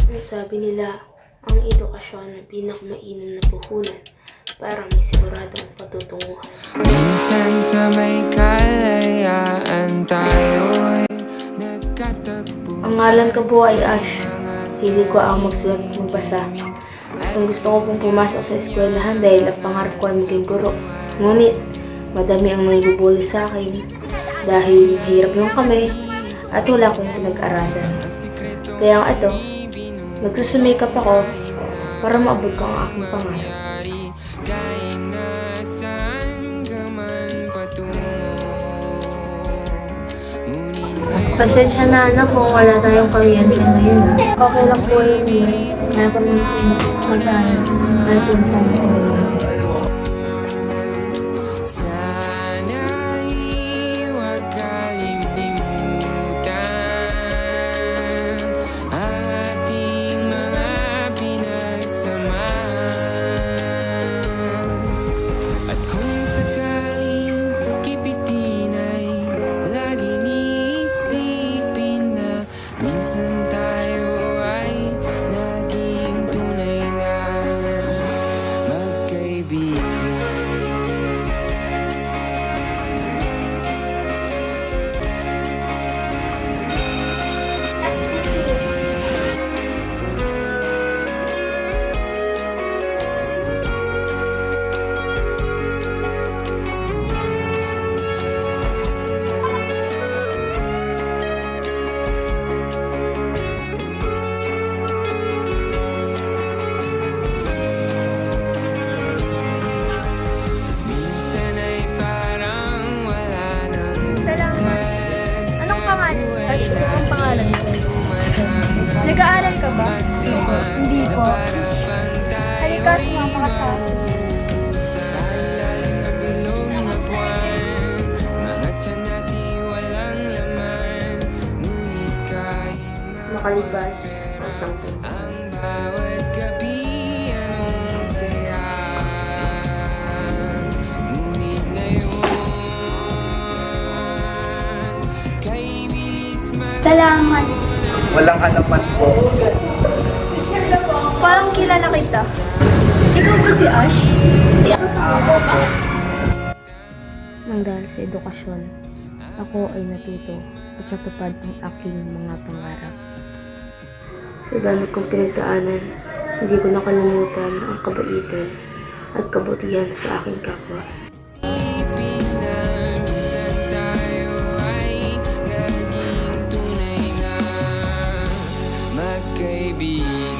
Sabi nila, ang edukasyon na pinakamainam na puhunan para may siguradong patutunguhan. Minsan sa may kalayaan tayo'y nagkatagpo. Ang ngalan ko po ay Ash. Hindi ko ang magsulat at magbasa. Gusto ko pong pumasok sa eskwelahan dahil ang pangarap ko ay maging guro. Ngunit, madami ang nangbubuli sa akin dahil mahirap lang kami at wala akong pinag-aralan. Kaya ito, nagsusumikap ako para maabot ko ang aking pangarap. Kahit nasaan ka man patungo, Pasensya na anak kung wala tayong kuryente ngayon. Okay lang po yun. Meron kami magkano. Meron kami sana'y huwag kalimutan ang ating mga pinagsamahan. At kung sakaling kipitin ay laging iisipin na minsan tayo ay naging tunay na magkaibigan. Minsan ay parang wala nang Anong pangalan? Anong pangalan mo? Nag-aaral ka ba? Hindi po. Halika, sumama ka sa akin. sa ilalim ng bilog na buwan. Mga tiyan natin walang laman, ngunit kahit na Makalipas ang 10 taon. ang bawat gabi anong saya. Ngunit ngayon, kay bilis Salamat. Walang hanapan po. Parang kilala kita. Ikaw ba si Ash? Opo. Nang dahil sa edukasyon, ako ay natuto at natupad ang aking mga pangarap. Sa dami kong pinagdaanan, hindi ko nakalimutan ang kabaitan at kabutihan sa aking kapwa. Ibig na minsan tayo ay naging tunay na magkaibigan.